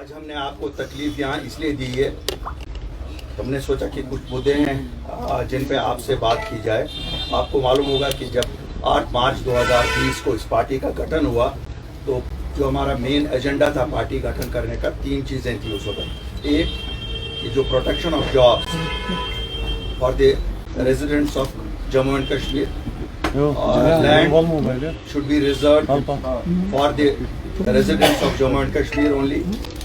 आज हमने आपको तकलीफ यहाँ इसलिए दी है, हमने सोचा कि कुछ मुद्दे हैं जिन पे आपसे बात की जाए। आपको मालूम होगा कि जब 8 मार्च 2020 को इस पार्टी का गठन हुआ तो जो हमारा मेन एजेंडा था पार्टी गठन करने का, 3 चीज़ें थी उस वक्त। एक कि जो protection of jobs for the residents of Jammu and Kashmir, land should be reserved for the residents of Jammu and Kashmir only.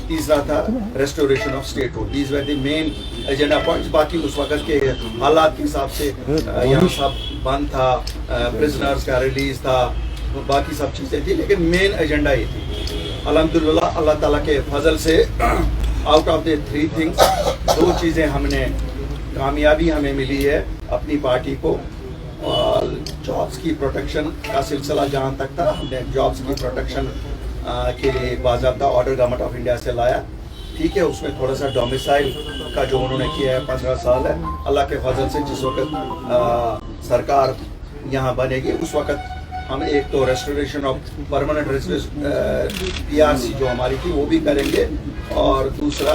तीसरा था restoration of statehood. These were the main agenda points. बाकी उस वक्त के हालात के हिसाब से यहाँ सब बंद था, प्रिजनर्स का रिलीज था, बाकी सब चीज़ें थी, लेकिन मेन एजेंडा ये थी। अल्हम्दुलिल्लाह अल्लाह ताला के फजल से आउट ऑफ द 3 थिंग्स 2 चीज़ें हमने कामयाबी हमें मिली है अपनी पार्टी को। और जॉब्स की प्रोटेक्शन का सिलसिला जहाँ तक था, हमने जॉब्स की प्रोटेक्शन के लिए बाज़ाब्ता ऑर्डर गवर्नमेंट ऑफ इंडिया से लाया। ठीक है, उसमें थोड़ा सा डोमिसाइल का जो उन्होंने किया है 15 साल है। अल्लाह के फजल से जिस वक्त सरकार यहाँ बनेगी उस वक्त हम एक तो रेस्टोरेशन ऑफ परमानेंट PRC जो हमारी थी वो भी करेंगे, और दूसरा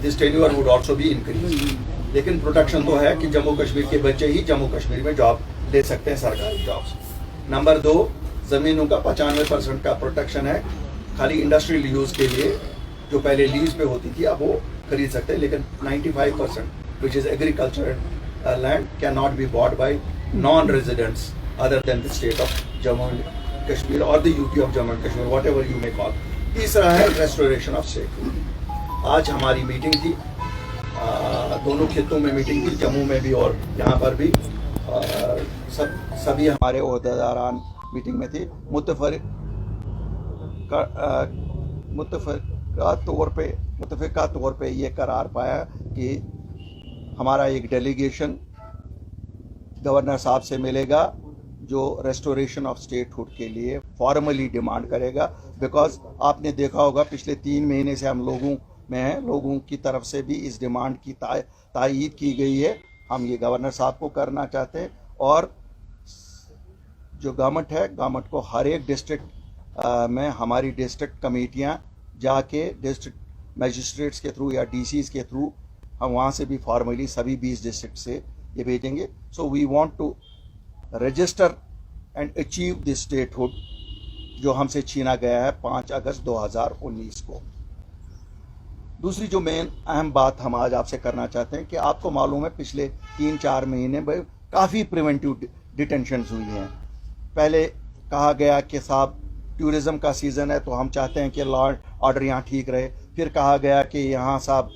this tenure would also be increase. लेकिन प्रोटेक्शन तो है कि जम्मू कश्मीर के बच्चे ही जम्मू कश्मीर में जॉब ले सकते हैं, सरकारी जॉब्स। नंबर 2, ज़मीनों का 95% का प्रोटेक्शन है, खाली इंडस्ट्रियल यूज़ के लिए। जो पहले लीज पे होती थी अब वो खरीद सकते हैं, लेकिन 95% which is agriculture land can not be bought by non residents other than the state of Jammu and Kashmir और the UT of Jammu and Kashmir, whatever you may call. तीसरा है रेस्टोरेशन ऑफ स्टेट। आज हमारी मीटिंग थी, दोनों खित्तों में मीटिंग थी, जम्मू में भी और यहाँ पर भी। सभी हमारे ओहदेदारान मीटिंग में थी। मुतफ़िका तौर पे ये करार पाया कि हमारा एक डेलीगेशन गवर्नर साहब से मिलेगा जो रेस्टोरेशन ऑफ स्टेटहुड के लिए फॉर्मली डिमांड करेगा। बिकॉज आपने देखा होगा पिछले 3 महीने से हम लोगों में हैं, लोगों की तरफ से भी इस डिमांड की तायीद की गई है। हम ये गवर्नर साहब को करना चाहते हैं, और जो गवर्नमेंट है, गवर्नमेंट को हर एक डिस्ट्रिक्ट में हमारी डिस्ट्रिक्ट कमेटियां जाके डिस्ट्रिक्ट मजिस्ट्रेट्स के थ्रू या DCs के थ्रू हम वहाँ से भी फॉर्मली सभी 20 डिस्ट्रिक्ट से ये भेजेंगे। So we want to register and achieve this statehood जो हमसे छीना गया है 5 अगस्त 2019 को। दूसरी जो मेन अहम बात हम आज आपसे करना चाहते हैं कि आपको मालूम है पिछले 3-4 महीने में काफ़ी प्रिवेंटिव डिटेंशंस हुई हैं। पहले कहा गया कि साहब टूरिज़्म का सीज़न है तो हम चाहते हैं कि लॉ ऑर्डर यहाँ ठीक रहे। फिर कहा गया कि यहाँ साहब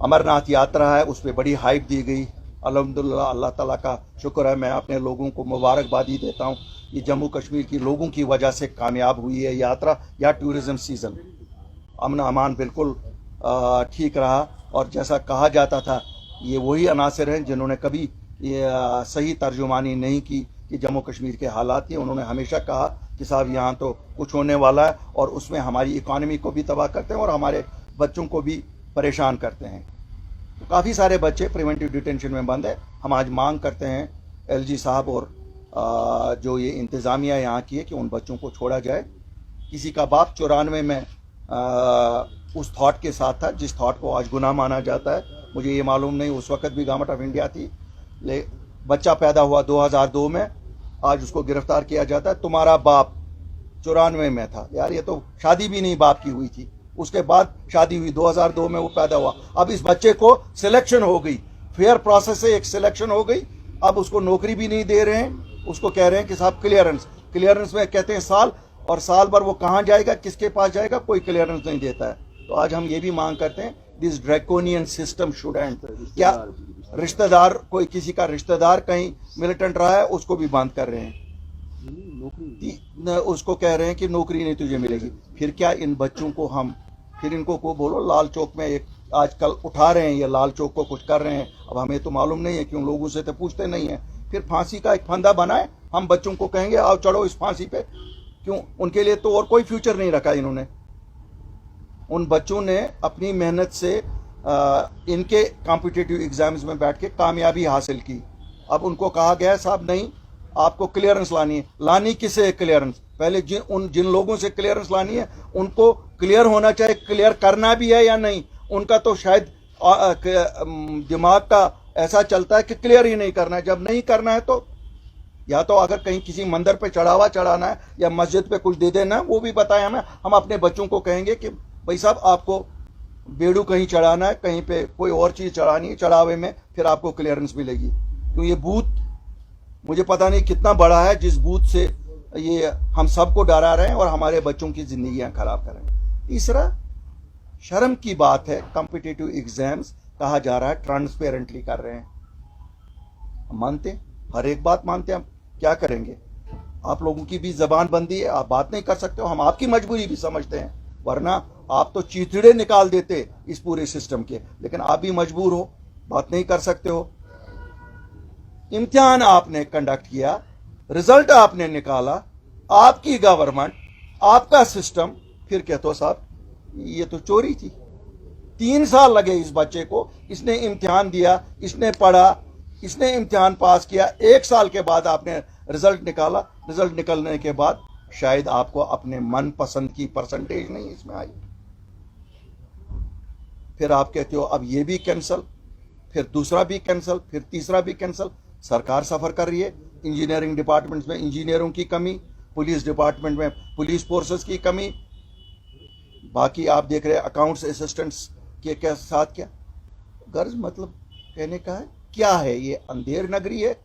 अमरनाथ यात्रा है, उस पर बड़ी हाइप दी गई। अल्हम्दुलिल्लाह अल्लाह ताला का शुक्र है, मैं अपने लोगों को मुबारकबादी देता हूँ कि जम्मू कश्मीर की लोगों की वजह से कामयाब हुई है यात्रा या टूरिज़्म सीज़न। अमन अमान बिल्कुल ठीक रहा, और जैसा कहा जाता था ये वही अनासर हैं जिन्होंने कभी ये सही तर्जुमानी नहीं की कि जम्मू कश्मीर के हालात ही। उन्होंने हमेशा कहा कि साहब यहाँ तो कुछ होने वाला है, और उसमें हमारी इकॉनमी को भी तबाह करते हैं और हमारे बच्चों को भी परेशान करते हैं। तो काफ़ी सारे बच्चे प्रिवेंटिव डिटेंशन में बंद है। हम आज मांग करते हैं LG साहब और जो ये इंतज़ामिया यहाँ की है कि उन बच्चों को छोड़ा जाए। किसी का बाप 94 में उस थॉट के साथ था जिस थॉट को आज गुनाह माना जाता है। मुझे ये मालूम नहीं, उस वक्त भी गवर्नमेंट ऑफ इंडिया थी, बच्चा पैदा हुआ 2002 में, आज उसको गिरफ्तार किया जाता है। तुम्हारा बाप 94 में था, यार ये तो शादी भी नहीं बाप की हुई थी, उसके बाद शादी हुई, 2002 में वो पैदा हुआ। अब इस बच्चे को सिलेक्शन हो गई, फेयर प्रोसेस से एक सिलेक्शन हो गई, अब उसको नौकरी भी नहीं दे रहे हैं, उसको कह रहे हैं कि साहब क्लियरेंस में कहते हैं साल, और साल भर वो कहाँ जाएगा, किसके पास जाएगा, कोई क्लियरेंस नहीं देता है। तो आज हम ये भी मांग करते हैं this draconian system should and. क्या रिश्तेदार, कोई किसी का रिश्तेदार कहीं मिलिटेंट रहा है उसको भी बंद कर रहे हैं, उसको कह रहे हैं कि नौकरी नहीं तुझे मिलेगी। फिर क्या इन बच्चों को हम फिर इनको को बोलो लाल चौक में एक आजकल उठा रहे हैं, ये लाल चौक को कुछ कर रहे हैं। अब हमें तो मालूम नहीं है, क्यों लोगों से तो पूछते नहीं है। फिर फांसी का एक फंदा बनाए, हम बच्चों को कहेंगे आओ चढ़ो इस फांसी पे, क्यों? उनके लिए तो और कोई फ्यूचर नहीं रखा इन्होंने। उन बच्चों ने अपनी मेहनत से इनके कॉम्पिटिटिव एग्जाम्स में बैठ के कामयाबी हासिल की। अब उनको कहा गया साहब नहीं, आपको क्लियरेंस लानी है। लानी किसे है क्लियरेंस? पहले जिन लोगों से क्लियरेंस लानी है उनको क्लियर होना चाहिए, क्लियर करना भी है या नहीं। उनका तो शायद दिमाग का ऐसा चलता है कि क्लियर ही नहीं करना है। जब नहीं करना है तो या तो अगर कहीं किसी मंदिर पे चढ़ावा चढ़ाना है या मस्जिद पे कुछ दे देना है, वो भी बताएं हमें। हम अपने बच्चों को कहेंगे कि भाई साहब आपको बेड़ू कहीं चढ़ाना है, कहीं पे कोई और चीज़ चढ़ानी है, चढ़ावे में फिर आपको क्लियरेंस मिलेगी। तो ये बूथ मुझे पता नहीं कितना बड़ा है जिस बूथ से ये हम सबको डरा रहे हैं और हमारे बच्चों की जिंदगियां खराब कर रहे हैं। तीसरा, शर्म की बात है, कॉम्पिटिटिव एग्जाम्स कहा जा रहा है ट्रांसपेरेंटली कर रहे हैं। हम मानते हैं, हर एक बात मानते हैं, हम क्या करेंगे। आप लोगों की भी जबान बंदी है, आप बात नहीं कर सकते हो, हम आपकी मजबूरी भी समझते हैं, वरना आप तो चीथड़े निकाल देते इस पूरे सिस्टम के। लेकिन आप भी मजबूर हो, बात नहीं कर सकते हो। इम्तिहान आपने कंडक्ट किया, रिजल्ट आपने निकाला, आपकी गवर्नमेंट, आपका सिस्टम, फिर कहते हो साहब ये तो चोरी थी। 3 साल लगे इस बच्चे को, इसने इम्तिहान दिया, इसने पढ़ा, इसने इम्तिहान पास किया। 1 साल के बाद आपने रिजल्ट निकाला, रिजल्ट निकलने के बाद शायद आपको अपने मनपसंद की परसेंटेज नहीं इसमें आई। फिर आप कहते हो अब ये भी कैंसल, फिर दूसरा भी कैंसल, फिर तीसरा भी कैंसल। सरकार सफर कर रही है, इंजीनियरिंग डिपार्टमेंट्स में इंजीनियरों की कमी, पुलिस डिपार्टमेंट में पुलिस फोर्सेस की कमी, बाकी आप देख रहे हैं अकाउंट्स असिस्टेंट्स के साथ क्या। गर्ज मतलब कहने का है क्या है, ये अंधेर नगरी है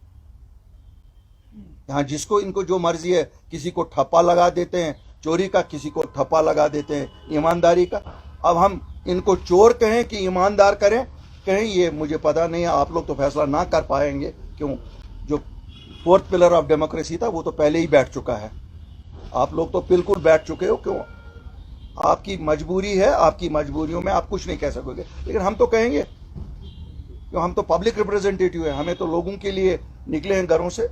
यहाँ जिसको इनको जो मर्जी है, किसी को ठप्पा लगा देते हैं चोरी का, किसी को ठप्पा लगा देते हैं ईमानदारी का। अब हम इनको चोर कहें कि ईमानदार करें कहें, ये मुझे पता नहीं है। आप लोग तो फैसला ना कर पाएंगे, क्यों, जो 4th पिलर ऑफ डेमोक्रेसी था वो तो पहले ही बैठ चुका है। आप लोग तो बिल्कुल बैठ चुके हो, क्यों, आपकी मजबूरी है, आपकी मजबूरियों में आप कुछ नहीं कह सकोगे। लेकिन हम तो कहेंगे, क्यों, हम तो पब्लिक रिप्रेजेंटेटिव है, हमें तो लोगों के लिए निकले हैं घरों से।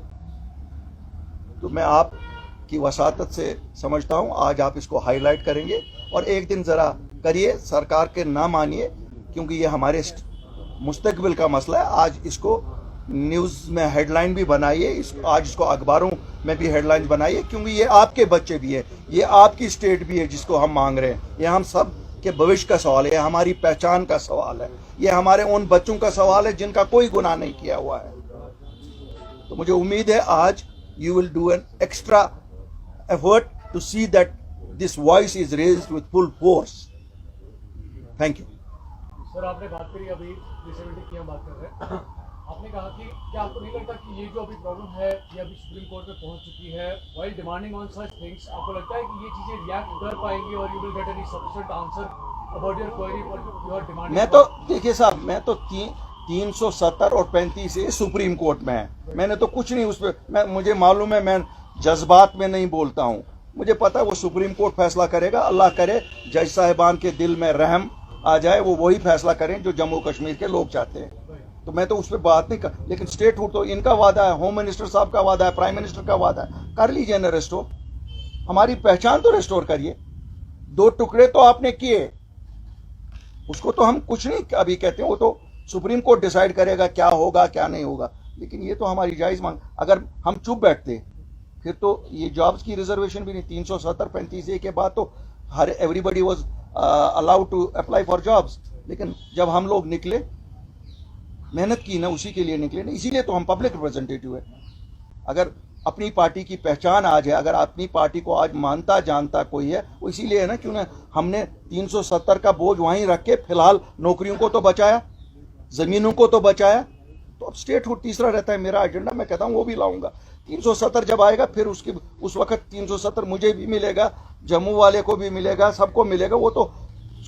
तो मैं आपकी वसातत से समझता हूं आज आप इसको हाईलाइट करेंगे और एक दिन ज़रा करिए, सरकार के ना मानिए, क्योंकि ये हमारे मुस्तकबिल का मसला है। आज इसको न्यूज़ में हेडलाइन भी बनाइए, आज इसको अखबारों में भी हेडलाइन बनाइए, क्योंकि ये आपके बच्चे भी है, ये आपकी स्टेट भी है जिसको हम मांग रहे हैं। ये हम सब के भविष्य का सवाल है, ये हमारी पहचान का सवाल है, ये हमारे उन बच्चों का सवाल है जिनका कोई गुनाह नहीं किया हुआ है। तो मुझे उम्मीद है आज you will do an extra effort to see that this voice is raised with full force. Thank you. Sir आपने बात करी अभी 370 की हम बात कर रहे हैं, आपने कहा कि क्या आपको नहीं लगता कि ये जो अभी प्रॉब्लम है ये अभी सुप्रीम कोर्ट में पहुंच चुकी है, while demanding on such things, आपको लगता है कि ये चीजें रिएक्ट कर पाएंगी और you will get any sufficient answer about your query or your demand? मैं तो देखिए साहब, मैं तो 370 और 35 से सुप्रीम कोर्ट में है, मैंने तो कुछ नहीं उस पर, मुझे मालूम है, मैं जज्बात में नहीं बोलता हूँ, मुझे पता है वो सुप्रीम कोर्ट फैसला करेगा। अल्लाह करे जज साहिबान के दिल में रहम आ जाए, वो वही फैसला करें जो जम्मू कश्मीर के लोग चाहते हैं। तो मैं तो उस पर बात नहीं कर, लेकिन स्टेटहुड तो इनका वादा है, होम मिनिस्टर साहब का वादा है, प्राइम मिनिस्टर का वादा है, कर लीजिए ना रेस्टोर, हमारी पहचान तो रेस्टोर करिए। 2 टुकड़े तो आपने किए, उसको तो हम कुछ नहीं अभी कहते हैं, वो तो सुप्रीम कोर्ट डिसाइड करेगा क्या होगा क्या नहीं होगा। लेकिन ये तो हमारी जायज़ मांग, अगर हम चुप बैठते फिर तो ये जॉब्स की रिजर्वेशन भी नहीं। 370-35A के बाद तो हर everybody was allowed to apply for jobs. लेकिन जब हम लोग निकले, मेहनत की ना, उसी के लिए निकले ना, इसीलिए तो हम पब्लिक रिप्रेजेंटेटिव है। अगर अपनी पार्टी की पहचान आज है, अगर अपनी पार्टी को आज मानता जानता कोई है, वो इसीलिए है ना, क्यों ना हमने 370 का बोझ वहीं रख के फिलहाल नौकरियों को तो बचाया, जमीनों को तो बचाया। तो अब स्टेटहुड तीसरा रहता है मेरा एजेंडा, मैं कहता हूँ वो भी लाऊंगा। 370 जब आएगा फिर उस वक्त 370 मुझे भी मिलेगा, जम्मू वाले को भी मिलेगा, सबको मिलेगा। वो तो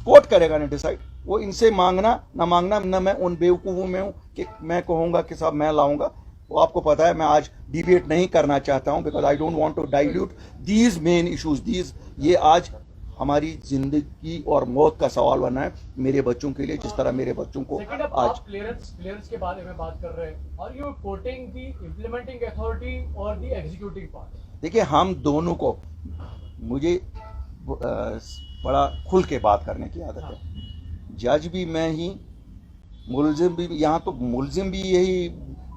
कोर्ट करेगा ना डिसाइड। वो इनसे मांगना ना मांगना, ना मैं उन बेवकूफ़ों में हूँ कि मैं कहूँगा कि साहब मैं लाऊंगा। वो आपको पता है मैं आज डिबेट नहीं करना चाहता हूँ, because I don't want to dilute these main issues. ये आज हमारी जिंदगी और मौत का सवाल बना है मेरे बच्चों के लिए, जिस तरह मेरे बच्चों को आज क्लियरेंस के बारे में बात कर रहे हैं, और you coating the implementing authority और द एग्जीक्यूटिव पार्ट। देखिए हम दोनों को, मुझे बड़ा खुल के बात करने की आदत है। जज भी मैं ही, मुलजिम भी, यहाँ तो मुलजिम भी यही,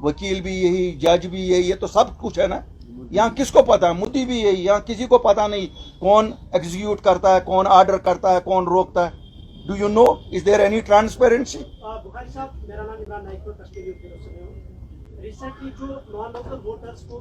वकील भी यही, जज भी यही, ये तो सब कुछ है ना। यहाँ किसको पता है? मुद्दी भी यही, यहाँ किसी को पता नहीं कौन एग्जीक्यूट करता है, कौन ऑर्डर करता है, कौन रोकता है. Do you know? Is there any transparency? Bukhari साहब, मेरा नाम इमरान नाइक, मैं कश्मीरी वकीलों से हूँ. रिसेंटली जो नॉन लोकल वोटर्स को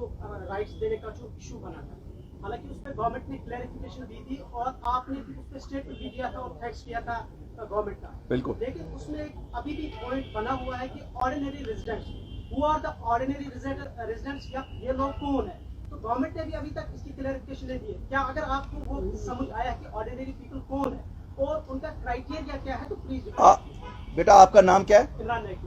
राइट्स देने का जो इशू बना था, हालांकि उस पर गवर्नमेंट ने क्लैरिफिकेशन दी थी और आपने भी उस पर स्टेटमेंट भी दिया था और थैंक्स किया था गवर्नमेंट का. बिल्कुल. लेकिन उसमें अभी भी पॉइंट बना हुआ है कि ordinary residents, who are the ordinary residents, या ये लोग कौन है? तो गवर्नमेंट ने भी अभी तक इसकी क्लैरिफिकेशन नहीं दी है. क्या अगर आपको वो समझ आया कि ऑर्डिनरी पीपल कौन है और उनका क्राइटेरिया क्या है, तो प्लीज. बेटा आपका नाम क्या है? इमरान नाइक.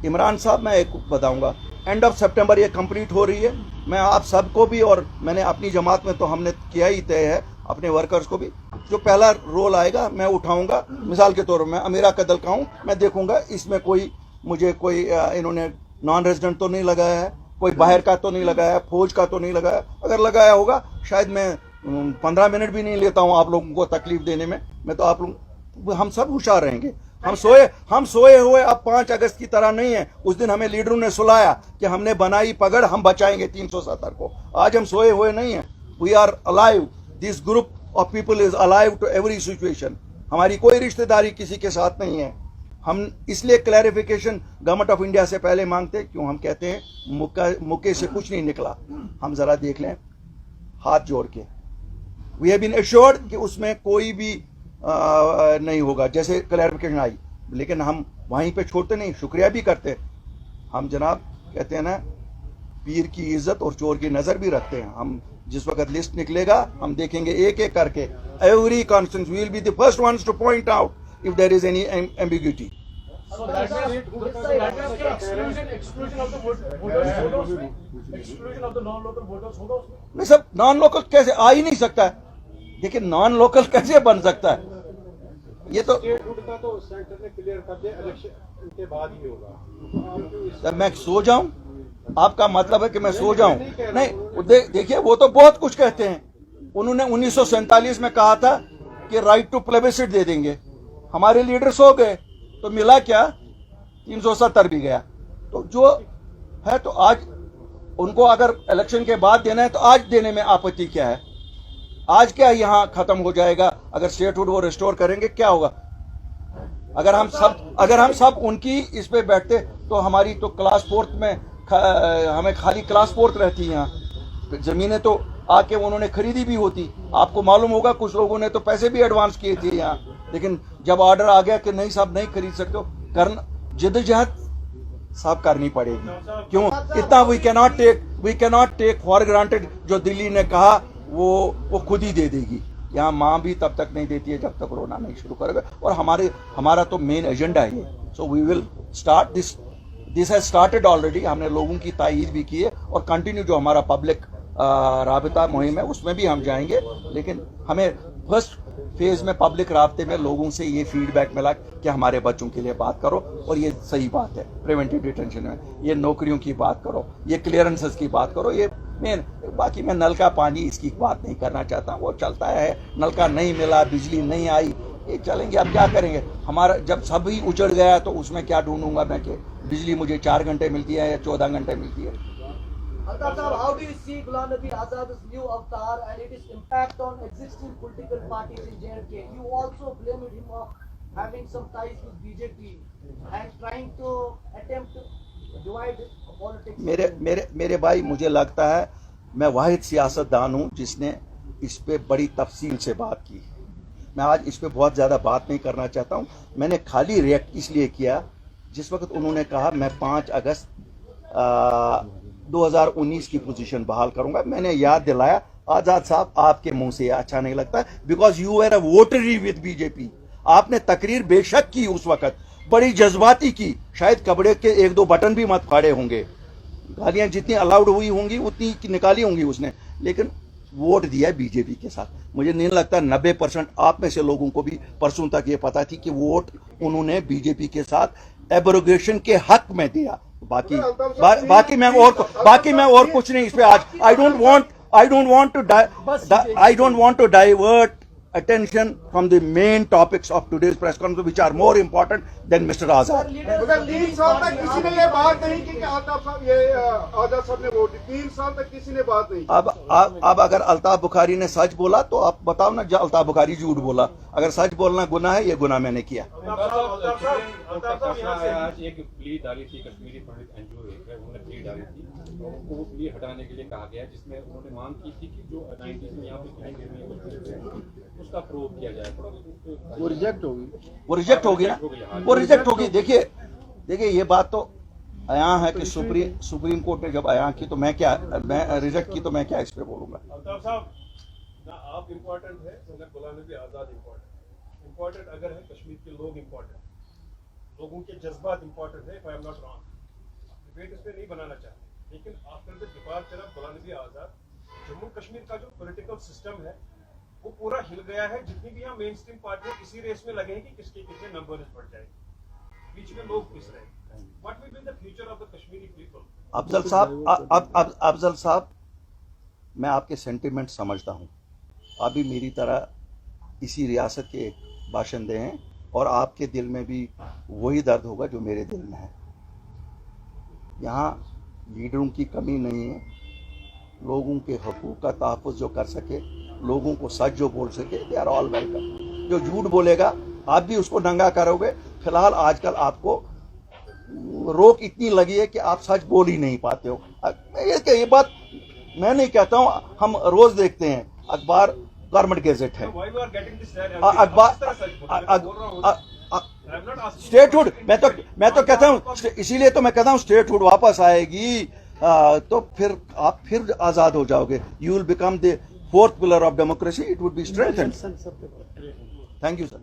इमरान साहब, मैं एक बताऊंगा, एंड ऑफ सितंबर ये कंप्लीट हो रही है. मैं आप सबको भी, और मैंने अपनी जमात में तो हमने किया ही तय है, अपने वर्कर्स को भी, जो पहला रोल आएगा मैं उठाऊंगा. मिसाल के तौर पर मैं अमीरा कदल का हूँ, मैं देखूंगा इसमें मुझे कोई इन्होंने नॉन रेजिडेंट तो नहीं लगाया है, कोई बाहर का तो नहीं लगाया है, फौज का तो नहीं लगाया. अगर लगाया होगा शायद मैं 15 मिनट भी नहीं लेता हूँ आप लोगों को तकलीफ देने में. मैं तो आप लोग, हम सब होशियार रहेंगे. हम सोए हुए अब 5 अगस्त की तरह नहीं है. उस दिन हमें लीडरों ने सुलाया कि हमने बनाई पगड़, हम बचाएंगे 370 को. आज हम सोए हुए नहीं है. We are alive. This group of people is alive to every situation. हमारी कोई रिश्तेदारी किसी के साथ नहीं है. हम इसलिए क्लैरिफिकेशन गवर्नमेंट ऑफ इंडिया से पहले मांगते, क्यों? हम कहते हैं मुक्के से कुछ नहीं निकला. हम जरा देख लें हाथ जोड़ के. वी हैव बीन एश्योर्ड कि उसमें कोई भी नहीं होगा, जैसे क्लैरिफिकेशन आई. लेकिन हम वहीं पे छोड़ते नहीं, शुक्रिया भी करते. हम जनाब कहते हैं ना, पीर की इज्जत और चोर की नजर भी रखते हैं. हम जिस वक्त लिस्ट निकलेगा हम देखेंगे एक एक करके. Every constituency we will be the first ones to point out if there is any ambiguity. So that means exclusion of the voters होगा उसमें, exclusion of the non-local voters होगा उसमें. नहीं सब नॉन लोकल कैसे आ ही नहीं सकता है. देखिए नॉन लोकल कैसे बन सकता है? ये तो स्टेटहुड का तो सेंटर ने क्लियर कर दिया, इलेक्शन के बाद ही होगा. जब मैं सो जाऊं, आपका मतलब है कि मैं सो जाऊं? नहीं, देखिए वो तो बहुत कुछ कहते हैं. उन्होंने 1947 में कहा था कि राइट टू प्लेबिसिट दे देंगे. हमारे लीडर सो गए तो मिला क्या? 370 भी गया. तो जो है, तो आज उनको अगर इलेक्शन के बाद देना है तो आज देने में आपत्ति क्या है? आज क्या यहां खत्म हो जाएगा? अगर स्टेटहुड वो रिस्टोर करेंगे क्या होगा? अगर हम सब उनकी इस पे बैठते तो हमारी तो क्लास 4 में हमें खाली क्लास 4 रहती है. यहाँ जमीनें तो आके उन्होंने खरीदी भी होती. आपको मालूम होगा कुछ लोगों ने तो पैसे भी एडवांस किए थे यहाँ. लेकिन जब ऑर्डर आ गया कि नहीं साहब नहीं खरीद सकते हो, करना जिद्दोजहद साहब करनी पड़ेगी. क्यों? इतना we cannot take for granted. जो दिल्ली ने कहा वो खुद ही दे देगी. यहाँ माँ भी तब तक नहीं देती है जब तक रोना नहीं शुरू करेगा. और हमारा तो मेन एजेंडा है ये. So we will start this has started already. हमने लोगों की तायीद भी की है और कंटिन्यू जो हमारा पब्लिक राबता मुहिम है उसमें भी हम जाएंगे. लेकिन हमें फर्स्ट फेज में पब्लिक राब्ते में लोगों से ये फीडबैक मिला कि हमारे बच्चों के लिए बात करो. और ये सही बात है. प्रिवेंटिव डिटेंशन में ये नौकरियों की बात करो, ये क्लियरेंसेस की बात करो. ये मेन. बाकी मैं नल का पानी इसकी बात नहीं करना चाहता. वो चलता है. नल का नहीं मिला, बिजली नहीं आई, ये चलेंगे. अब क्या करेंगे? हमारा जब सब ही उजड़ गया तो उसमें क्या ढूंढूंगा मैं कि बिजली मुझे 4 घंटे मिलती है या 14 घंटे मिलती है. Altaf sahab, how do you see Ghulam Nabi Azad's new avatar and its impact on existing political parties in J&K? You also blamed him of having some ties with BJP and trying to attempt to divide politics. मेरे भाई, मुझे लगता है मैं वाहिद सियासतदान हूँ जिसने इस पे बड़ी तफसील से बात की. मैं आज इस पे बहुत ज़्यादा बात नहीं करना चाहता हूँ. मैंने खाली रिएक्ट इसलिए किया जिस वक्त उन्होंने कहा मैं 5 अगस्त 2019 की पोजीशन बहाल करूंगा. मैंने याद दिलाया, आजाद साहब आपके मुंह से अच्छा नहीं लगता because you are a votary with BJP. आपने तकरीर बेशक की उस वक्त, बड़ी जज्बाती की. शायद कपड़े के 1-2 बटन भी मत फाड़े होंगे. गालियां जितनी अलाउड हुई होंगी उतनी निकाली होंगी उसने. लेकिन वोट दिया बीजेपी के साथ. मुझे नहीं लगता 90% आप में से लोगों को भी परसों तक ये पता थी कि वोट उन्होंने बीजेपी के साथ एब्रोगेशन के हक में दिया. बाकी मैं और कुछ नहीं इस पे आज. I don't want to attention from the main topics of today's press conference, which are more important than Mr. Azad. मगर 3 साल तक किसी ने ये बात नहीं की कि अल्ताफ साहब ये आजाद साहब ने वोट दी। 3 साल तक किसी ने बात नहीं की। अब अगर अल्ताफ बुखारी ने सच बोला तो आप बताओ ना, अल्ताफ बुखारी झूठ बोला। अगर सच बोलना गुनाह है, ये गुनाह मैंने किया। आज एक प्ली डाली थी कश्मीरी पंडित एनजीओ है, उन्होंने प्ली डाली थी, उनको वो प्ली हटाने के लिए कहा गया, जिसमें उन्होंने मांग की थी कि जो 90s में यहाँ पे उसका प्रूव किया जाए। वो रिजेक्ट होगी। वो रिजेक्ट होगी ना, वो रिजेक्ट होगी। देखिए ये बात तो आया है कि सुप्रीम कोर्ट ने जब आया की तो मैं रिजेक्ट की तो मैं क्या इस पे बोलूंगा। अल्ताफ साहब, ना आप इम्पोर्टेंट है, ना गुलाम नबी आजाद इम्पोर्टेंट अगर है कश्मीर के लोग इम्पोर्टेंट, लोगों के जज्बात इम्पोर्टेंट है। If I am not wrong, debate इस पे नहीं बनाना चाहते, लेकिन after the departure of Ghulam Nabi Azad, Jammu Kashmir का जो पॉलिटिकल सिस्टम है वो पूरा हिल गया है। जितनी भी यहाँ मेन स्ट्रीम पार्टियां इसी रेस में लगे हैं कि किसके कितने नंबर बढ़ जाएंगे, बीच में लोग पिस रहे हैं। What will be the future of the Kashmiri people? Afzal साहब, मैं आपके सेंटिमेंट समझता हूँ। आप भी मेरी तरह इसी रियासत के बाशिंदे हैं और आपके दिल में भी वही दर्द होगा जो मेरे दिल में है। यहाँ लीडरों की कमी नहीं है, लोगों के हकूक़ का तहफ़्फ़ुज़ जो कर सके, लोगों को सच जो बोल सके, दे आर ऑल वेलकम। जो झूठ बोलेगा आप भी उसको नंगा करोगे। फिलहाल आजकल आपको रोक इतनी लगी है कि आप सच बोल ही नहीं पाते हो। ये बात मैं नहीं कहता हूँ, हम रोज देखते हैं अखबार, गवर्नमेंट गेजेट है, अखबार स्टेटहुड। मैं तो कहता हूँ, इसीलिए तो मैं कहता हूँ स्टेटहुड वापस आएगी तो फिर आप फिर आजाद हो जाओगे। You will become the fourth pillar of democracy, it would be strengthened. Thank you sir.